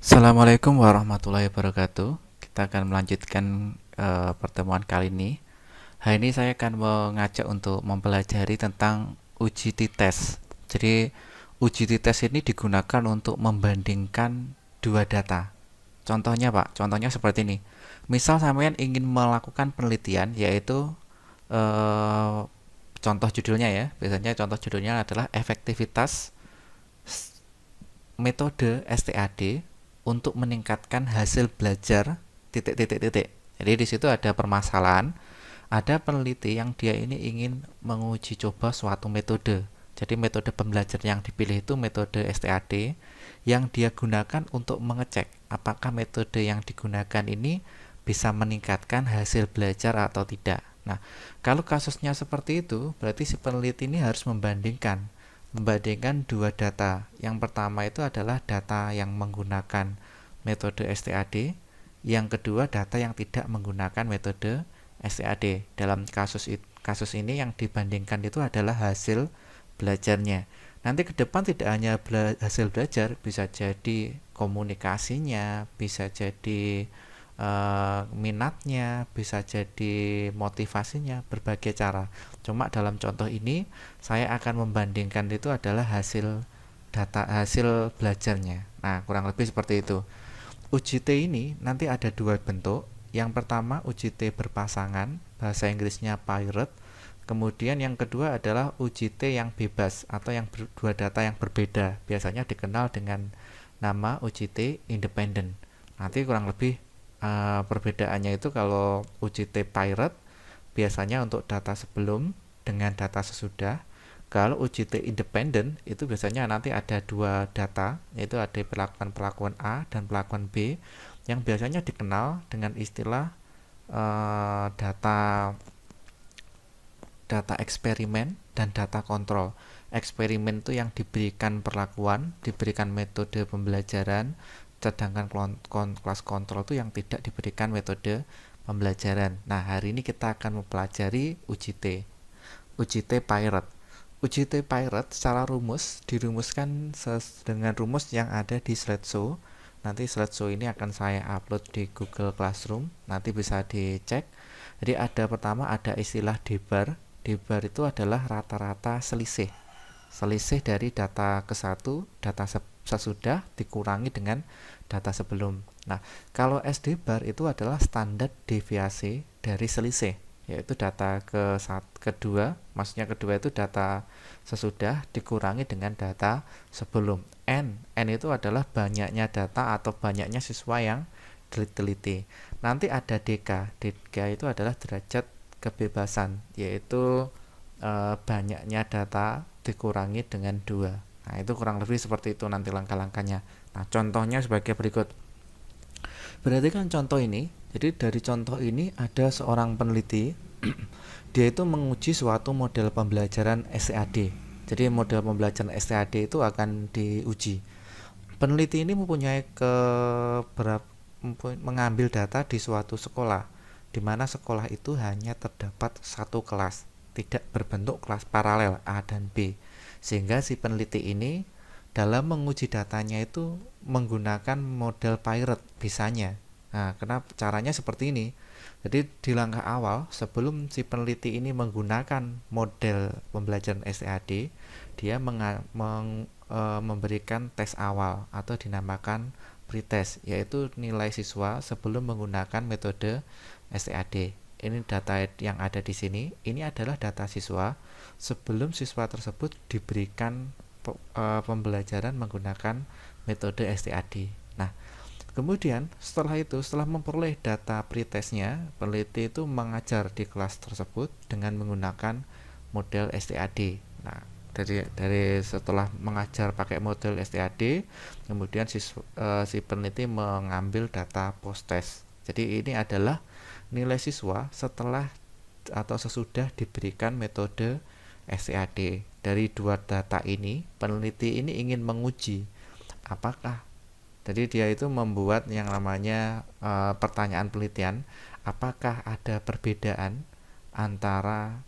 Assalamualaikum warahmatullahi wabarakatuh. Kita akan melanjutkan pertemuan kali ini. Hari ini saya akan mengajak untuk mempelajari tentang uji t-test. Jadi uji t-test ini digunakan untuk membandingkan dua data. Contohnya Pak, contohnya seperti ini. Misal sampean ingin melakukan penelitian, yaitu eh, contoh judulnya ya. Biasanya contoh judulnya adalah efektivitas metode STAD untuk meningkatkan hasil belajar titik titik titik. Jadi di situ ada permasalahan, ada peneliti yang dia ini ingin menguji coba suatu metode. Jadi metode pembelajaran yang dipilih itu metode STAD yang dia gunakan untuk mengecek apakah metode yang digunakan ini bisa meningkatkan hasil belajar atau tidak. Nah, kalau kasusnya seperti itu, berarti si peneliti ini harus membandingkan dua data. Yang pertama itu adalah data yang menggunakan metode STAD, yang kedua data yang tidak menggunakan metode STAD. Dalam kasus ini yang dibandingkan itu adalah hasil belajarnya. Nanti ke depan tidak hanya hasil belajar, bisa jadi komunikasinya, bisa jadi minatnya, bisa jadi motivasinya, berbagai cara. Cuma dalam contoh ini saya akan membandingkan itu adalah hasil belajarnya. Nah, kurang lebih seperti itu. Uji T ini nanti ada dua bentuk. Yang pertama uji T berpasangan, bahasa Inggrisnya paired. Kemudian yang kedua adalah uji T yang bebas atau yang dua data yang berbeda. Biasanya dikenal dengan nama uji T independent. Nanti kurang lebih perbedaannya itu kalau uji T paired biasanya untuk data sebelum dengan data sesudah. Kalau uji T independent itu biasanya nanti ada dua data, yaitu ada perlakuan A dan perlakuan B yang biasanya dikenal dengan istilah data eksperimen dan data kontrol. Eksperimen itu yang diberikan perlakuan, diberikan metode pembelajaran, sedangkan kelas kontrol itu yang tidak diberikan metode pembelajaran. Nah, hari ini kita akan mempelajari uji T paired. Uji T paired secara rumus dirumuskan dengan rumus yang ada di slideshow. Nanti slideshow ini akan saya upload di Google Classroom, nanti bisa dicek. Jadi pertama ada istilah D-bar. D-bar itu adalah rata-rata selisih dari data ke satu, data sesudah dikurangi dengan data sebelum. Nah, kalau SD bar itu adalah standar deviasi dari selisih, yaitu data kedua, maksudnya kedua itu data sesudah dikurangi dengan data sebelum. N itu adalah banyaknya data atau banyaknya siswa yang diteliti. Nanti ada DK. DK itu adalah derajat kebebasan, yaitu banyaknya data dikurangi dengan 2. Nah, itu kurang lebih seperti itu nanti langkah-langkahnya. Nah, contohnya sebagai berikut. Berarti kan contoh ini, jadi dari contoh ini ada seorang peneliti, dia itu menguji suatu model pembelajaran STAD. Jadi model pembelajaran STAD itu akan diuji. Peneliti ini mempunyai mengambil data di suatu sekolah, di mana sekolah itu hanya terdapat satu kelas, tidak berbentuk kelas paralel A dan B, sehingga si peneliti ini dalam menguji datanya itu menggunakan model paired bisanya. Nah, kenapa caranya seperti ini? Jadi di langkah awal sebelum si peneliti ini menggunakan model pembelajaran STAD, dia memberikan tes awal atau dinamakan pretest, yaitu nilai siswa sebelum menggunakan metode STAD. Ini data yang ada di sini. Ini adalah data siswa sebelum siswa tersebut diberikan pembelajaran menggunakan metode STAD. Nah, kemudian setelah memperoleh data pretestnya, peneliti itu mengajar di kelas tersebut dengan menggunakan model STAD. Nah, dari setelah mengajar pakai model STAD, kemudian si peneliti mengambil data post test. Jadi ini adalah nilai siswa setelah atau sesudah diberikan metode STAD. Dari dua data ini, peneliti ini ingin menguji apakah, jadi dia itu membuat yang namanya pertanyaan penelitian, apakah ada perbedaan antara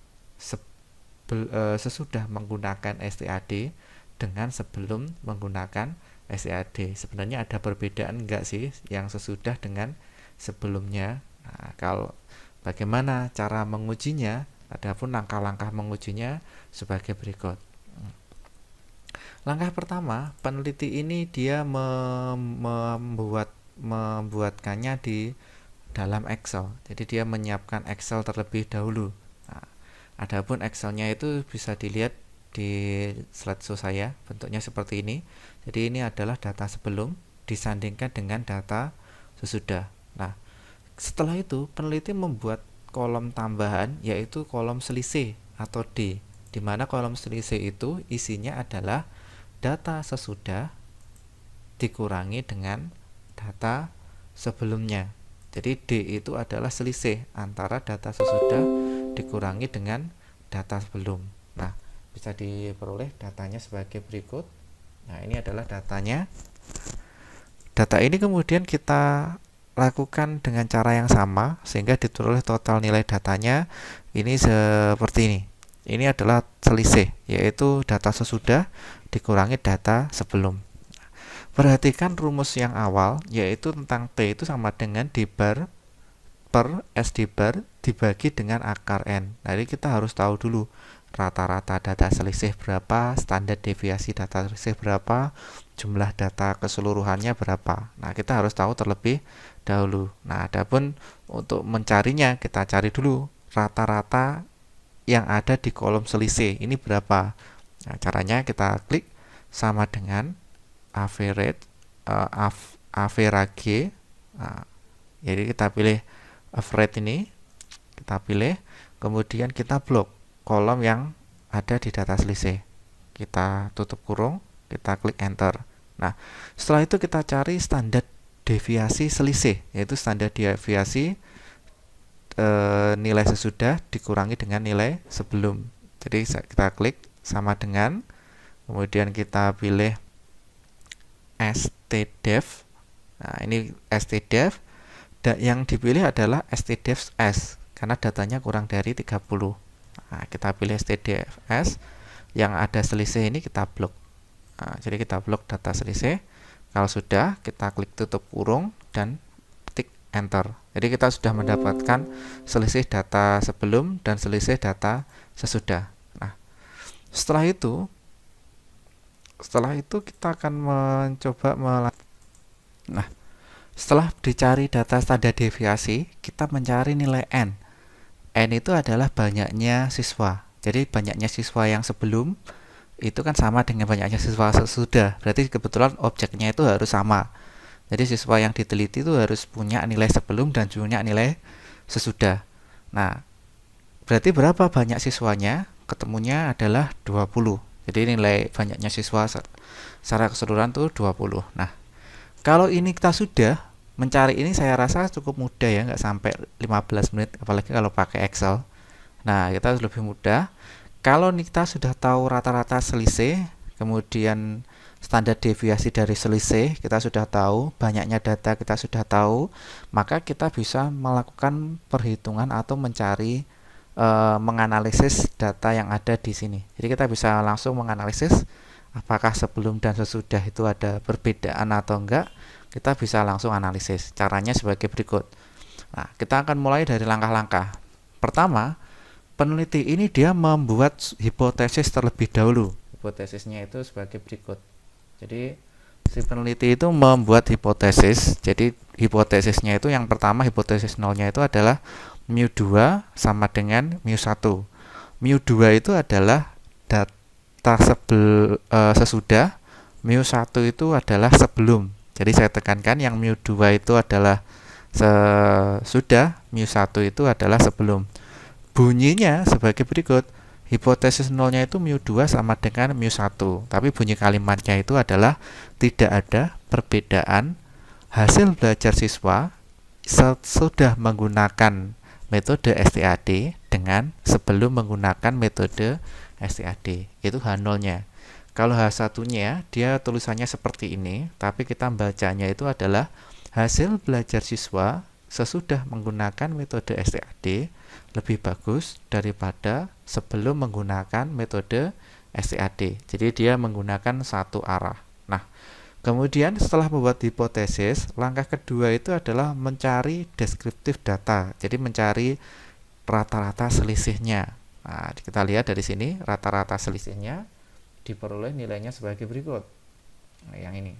sesudah menggunakan STAD dengan sebelum menggunakan STAD. Sebenarnya ada perbedaan enggak sih yang sesudah dengan sebelumnya? Nah, kalau bagaimana cara mengujinya? Adapun langkah-langkah mengujinya sebagai berikut. Langkah pertama, peneliti ini dia membuatkannya di dalam Excel. Jadi dia menyiapkan Excel terlebih dahulu. Nah, adapun Excelnya itu bisa dilihat di slideshow saya, bentuknya seperti ini. Jadi ini adalah data sebelum disandingkan dengan data sesudah. Nah, setelah itu peneliti membuat kolom tambahan, yaitu kolom selisih atau D, di mana kolom selisih itu isinya adalah data sesudah dikurangi dengan data sebelumnya. Jadi D itu adalah selisih antara data sesudah dikurangi dengan data sebelum. Nah, bisa diperoleh datanya sebagai berikut. Nah, ini adalah datanya. Data ini kemudian kita lakukan dengan cara yang sama sehingga diperoleh total nilai datanya ini seperti ini. Ini adalah selisih, yaitu data sesudah dikurangi data sebelum. Perhatikan rumus yang awal, yaitu tentang T itu sama dengan D bar per S D bar dibagi dengan akar N. Jadi kita harus tahu dulu rata-rata data selisih berapa, standar deviasi data selisih berapa, jumlah data keseluruhannya berapa. Nah, kita harus tahu terlebih dahulu. Nah, adapun untuk mencarinya, kita cari dulu rata-rata yang ada di kolom selisih ini berapa. Nah, caranya kita klik sama dengan average, average. Nah, jadi kita pilih average ini, kita pilih, kemudian kita blok kolom yang ada di data selisih. Kita tutup kurung, kita klik enter. Nah, setelah itu kita cari standar deviasi selisih, yaitu standar deviasi nilai sesudah dikurangi dengan nilai sebelum. Jadi kita klik sama dengan, kemudian kita pilih stdef. Nah, ini stdef, yang dipilih adalah stdef S karena datanya kurang dari 30. Nah, kita pilih stdef S, yang ada selisih ini kita blok. Nah, jadi kita blok data selisih. Kalau sudah, kita klik tutup kurung dan ketik enter. Jadi kita sudah mendapatkan selisih data sebelum dan selisih data sesudah. Nah, setelah itu kita akan mencoba Nah, setelah dicari data standar deviasi, kita mencari nilai N. N itu adalah banyaknya siswa. Jadi banyaknya siswa yang sebelum itu kan sama dengan banyaknya siswa sesudah. Berarti kebetulan objeknya itu harus sama. Jadi siswa yang diteliti itu harus punya nilai sebelum dan punya nilai sesudah. Nah, berarti berapa banyak siswanya? Ketemunya adalah 20. Jadi nilai banyaknya siswa secara keseluruhan itu 20. Nah, kalau ini kita sudah mencari ini, saya rasa cukup mudah ya, nggak sampai 15 menit, apalagi kalau pakai Excel. Nah, kita lebih mudah. Kalau kita sudah tahu rata-rata selisih, kemudian standar deviasi dari selisih kita sudah tahu, banyaknya data kita sudah tahu, maka kita bisa melakukan perhitungan atau mencari menganalisis data yang ada di sini. Jadi kita bisa langsung menganalisis apakah sebelum dan sesudah itu ada perbedaan atau enggak. Kita bisa langsung analisis. Caranya sebagai berikut. Nah, kita akan mulai dari langkah-langkah. Pertama, peneliti ini dia membuat hipotesis terlebih dahulu. Hipotesisnya itu sebagai berikut. Jadi si peneliti itu membuat hipotesis. Jadi hipotesisnya itu yang pertama, hipotesis nolnya itu adalah mu2 sama dengan mu1. Mu2 itu adalah data sesudah, mu1 itu adalah sebelum. Jadi saya tekankan yang mu2 itu adalah sesudah, mu1 itu adalah sebelum. Bunyinya sebagai berikut. Hipotesis nolnya itu mu2 sama dengan mu1. Tapi bunyi kalimatnya itu adalah tidak ada perbedaan hasil belajar siswa sesudah menggunakan metode STAD dengan sebelum menggunakan metode STAD. Itu H0-nya. Kalau H1-nya dia tulisannya seperti ini, tapi kita bacanya itu adalah hasil belajar siswa sesudah menggunakan metode STAD lebih bagus daripada sebelum menggunakan metode STAD. Jadi dia menggunakan satu arah. Nah, Kemudian setelah membuat hipotesis, langkah kedua itu adalah mencari deskriptif data. Jadi mencari rata-rata selisihnya. Nah, kita lihat dari sini rata-rata selisihnya diperoleh nilainya sebagai berikut. Nah, yang ini.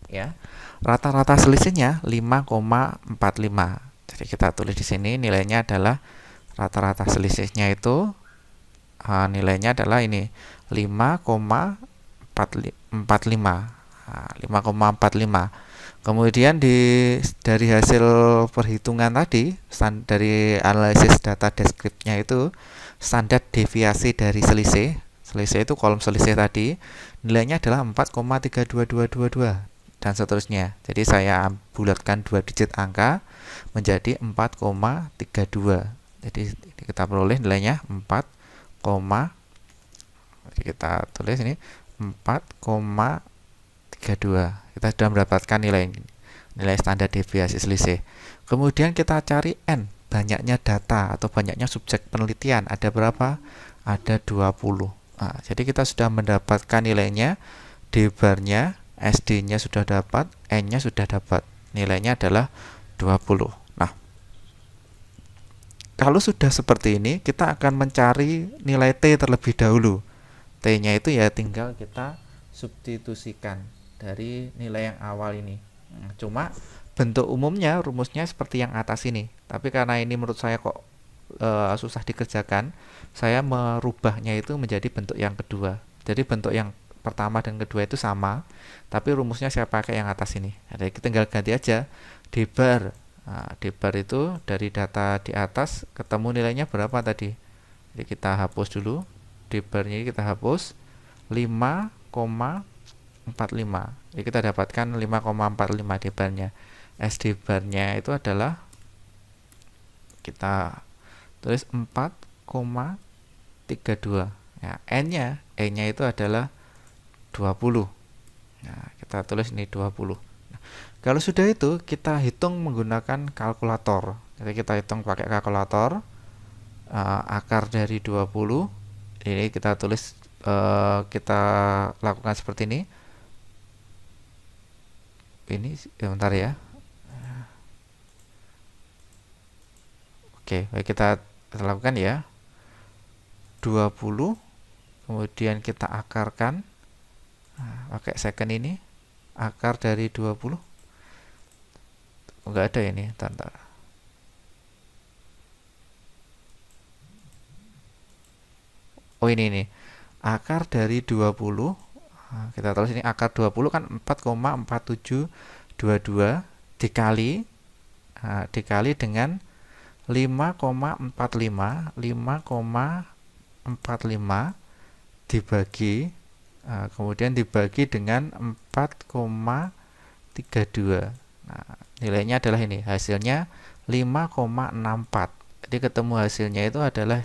Ya. Rata-rata selisihnya 5,45. Jadi kita tulis di sini nilainya adalah rata-rata selisihnya itu nilainya adalah ini 5,45. 5,45. Kemudian dari hasil perhitungan tadi, dari analisis data deskriptifnya itu standar deviasi dari selisih. Selisih itu kolom selisih tadi, nilainya adalah 4,32222 dan seterusnya. Jadi saya bulatkan 2 digit angka menjadi 4,32. Jadi kita peroleh nilainya 4, jadi kita tulis ini 4,32. Kita sudah mendapatkan nilai standar deviasi selisih. Kemudian kita cari N, banyaknya data atau banyaknya subjek penelitian. Ada berapa? Ada 20. Nah, jadi kita sudah mendapatkan nilainya, D-barnya, SD-nya sudah dapat, N-nya sudah dapat. Nilainya adalah 20. Nah, kalau sudah seperti ini, kita akan mencari nilai T terlebih dahulu. T-nya itu ya tinggal kita substitusikan dari nilai yang awal ini. Cuma bentuk umumnya rumusnya seperti yang atas ini. Tapi karena ini menurut saya kok susah dikerjakan, saya merubahnya itu menjadi bentuk yang kedua. Jadi bentuk yang pertama dan kedua itu sama, tapi rumusnya saya pakai yang atas ini. Jadi kita tinggal ganti aja D-bar. Nah, D-bar itu dari data di atas ketemu nilainya berapa tadi. Jadi kita hapus dulu. D-barnya kita hapus 5,45. Jadi kita dapatkan 5,45 D-barnya. SD-barnya itu adalah kita tulis 4,32. Ya, N-nya itu adalah 20. Nah, kita tulis ini 20. Nah, kalau sudah itu kita hitung menggunakan kalkulator. Jadi kita hitung pakai kalkulator. Akar dari 20. Ini kita tulis, kita lakukan seperti ini. Ini bentar ya. Oke, baik, kita lakukan ya. 20, kemudian kita akarkan. Nah, pakai second ini, akar dari 20. Enggak ada ini, bentar. Oh, ini akar dari 20. Nah, kita tulis ini akar 20 kan 4,4722 dikali dengan 5,45 dibagi kemudian dibagi dengan 4,32. Nah, nilainya adalah ini, hasilnya 5,64. Jadi ketemu hasilnya itu adalah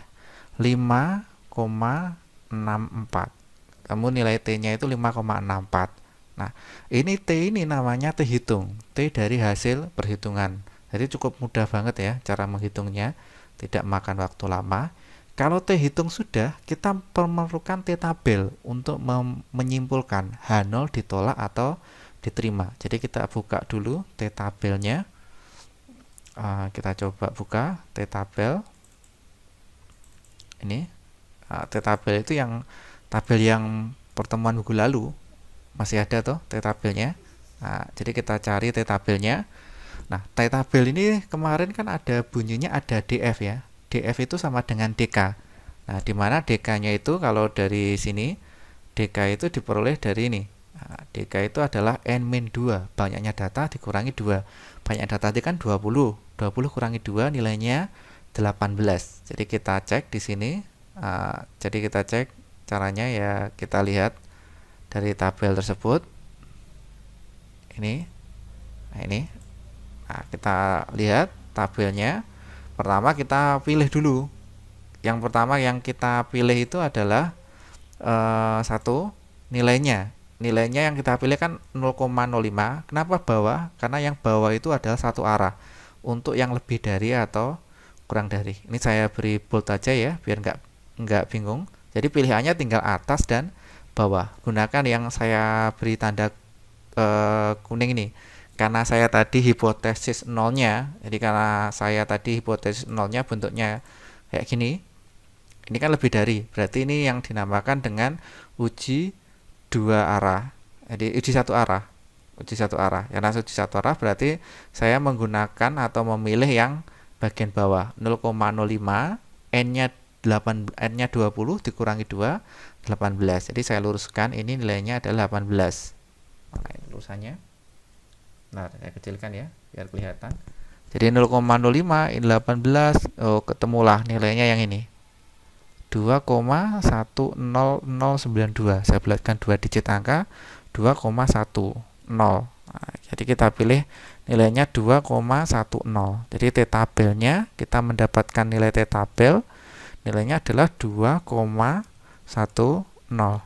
5,64. Kamu nilai T-nya itu 5,64. Nah, ini T ini namanya T hitung, T dari hasil perhitungan. Jadi cukup mudah banget ya cara menghitungnya, tidak makan waktu lama. Kalau T hitung sudah, kita memerlukan T tabel untuk menyimpulkan H0 ditolak atau diterima. Jadi kita buka dulu T tabelnya. Kita coba buka T tabel. Ini T tabel itu yang tabel yang pertemuan minggu lalu masih ada tuh T tabelnya. Nah, jadi kita cari T tabelnya. Nah, T tabel ini kemarin kan ada bunyinya ada DF ya. DF itu sama dengan DK. Nah, di mana DK-nya itu kalau dari sini DK itu diperoleh dari ini. Nah, DK itu adalah N-2, banyaknya data dikurangi 2. Banyak data tadi kan 20. 20 kurangi 2 nilainya 18. Jadi kita cek di sini. Jadi kita cek caranya ya, kita lihat dari tabel tersebut. Ini. Nah, ini. Nah, kita lihat tabelnya. Pertama kita pilih dulu. Yang pertama yang kita pilih itu adalah satu, nilainya. Nilainya yang kita pilih kan 0,05. Kenapa bawah? Karena yang bawah itu adalah satu arah. Untuk yang lebih dari atau kurang dari. Ini saya beri bold aja ya, biar nggak bingung. Jadi pilihannya tinggal atas dan bawah. Gunakan yang saya beri tanda kuning ini. Karena saya tadi hipotesis nolnya, jadi karena saya tadi hipotesis nolnya bentuknya kayak gini, ini kan lebih dari, berarti ini yang dinamakan dengan uji dua arah. Jadi uji satu arah, uji satu arah. Karena uji satu arah berarti saya menggunakan atau memilih yang bagian bawah 0,05, n-nya 20 dikurangi 2, 18. Jadi saya luruskan, ini nilainya adalah 18. Nah, ini lurusannya. Nah, saya kecilkan ya biar kelihatan. Jadi 0,05 ini 18. Oh, ketemulah nilainya yang ini. 2,10092. Saya bulatkan 2 digit angka 2,10. Nah, jadi kita pilih nilainya 2,10. Jadi t-tabelnya kita mendapatkan nilai t-tabel nilainya adalah 2,10. Nah,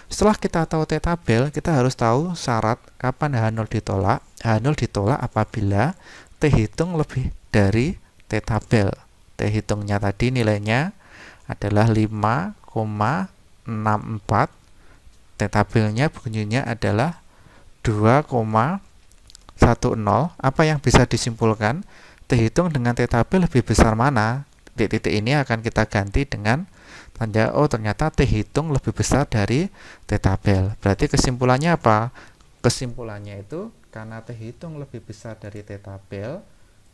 setelah kita tahu t-tabel, kita harus tahu syarat kapan H0 ditolak. H0 ditolak apabila T hitung lebih dari t-tabel. T hitungnya tadi nilainya adalah 5,64. T-tabelnya bunyinya adalah 2,10. Apa yang bisa disimpulkan? T hitung dengan t-tabel lebih besar mana? Titik-titik ini akan kita ganti dengan tanda, oh ternyata T hitung lebih besar dari t-tabel. Berarti kesimpulannya apa? Kesimpulannya itu karena T hitung lebih besar dari t-tabel,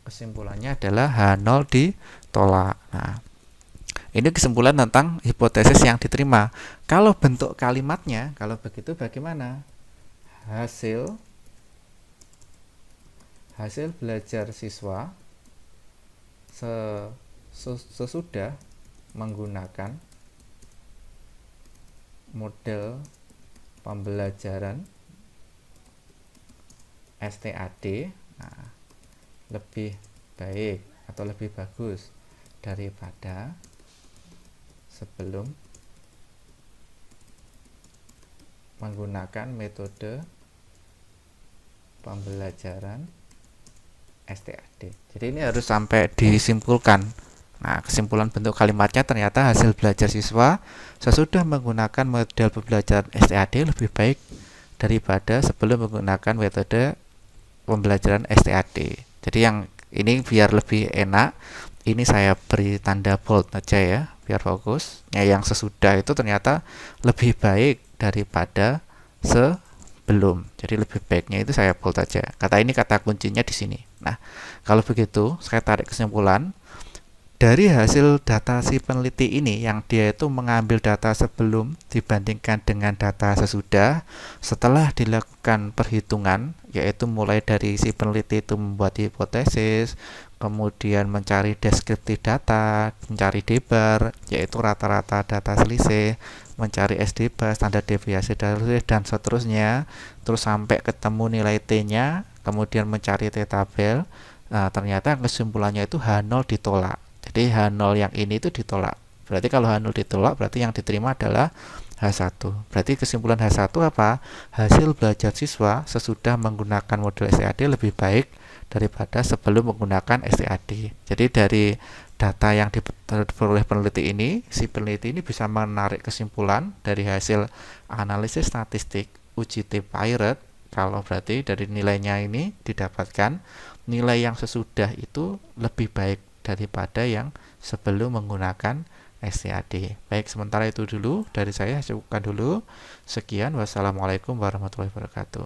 kesimpulannya adalah H0 ditolak. Nah, ini kesimpulan tentang hipotesis yang diterima. Kalau bentuk kalimatnya, kalau begitu bagaimana? Hasil belajar siswa sesudah menggunakan model pembelajaran STAD lebih baik atau lebih bagus daripada sebelum menggunakan metode pembelajaran STAD. Jadi ini harus sampai disimpulkan. Nah, kesimpulan bentuk kalimatnya ternyata hasil belajar siswa sesudah menggunakan model pembelajaran STAD lebih baik daripada sebelum menggunakan metode pembelajaran STAD. Jadi yang ini biar lebih enak, ini saya beri tanda bold aja ya, biar fokus. Yang sesudah itu ternyata lebih baik daripada sebelum. Jadi lebih baiknya itu saya bold aja. Kata ini kata kuncinya di sini. Nah, kalau begitu saya tarik kesimpulan. Dari hasil data si peneliti ini yang dia itu mengambil data sebelum dibandingkan dengan data sesudah, setelah dilakukan perhitungan, yaitu mulai dari si peneliti itu membuat hipotesis, kemudian mencari deskriptif data, mencari D-bar, yaitu rata-rata data selisih, mencari SD-bar, standar deviasi data selisih, dan seterusnya, terus sampai ketemu nilai T-nya, kemudian mencari T-tabel. Nah, ternyata kesimpulannya itu H0 ditolak. Jadi H0 yang ini itu ditolak. Berarti kalau H0 ditolak, berarti yang diterima adalah H1. Berarti kesimpulan H1 apa? Hasil belajar siswa sesudah menggunakan model STAD lebih baik daripada sebelum menggunakan STAD. Jadi dari data yang diperoleh peneliti ini, si peneliti ini bisa menarik kesimpulan dari hasil analisis statistik uji T-Pirate. Kalau berarti dari nilainya ini didapatkan nilai yang sesudah itu lebih baik daripada yang sebelum menggunakan STAD. Baik, sementara itu dulu dari saya, cukupkan dulu. Sekian, wassalamualaikum warahmatullahi wabarakatuh.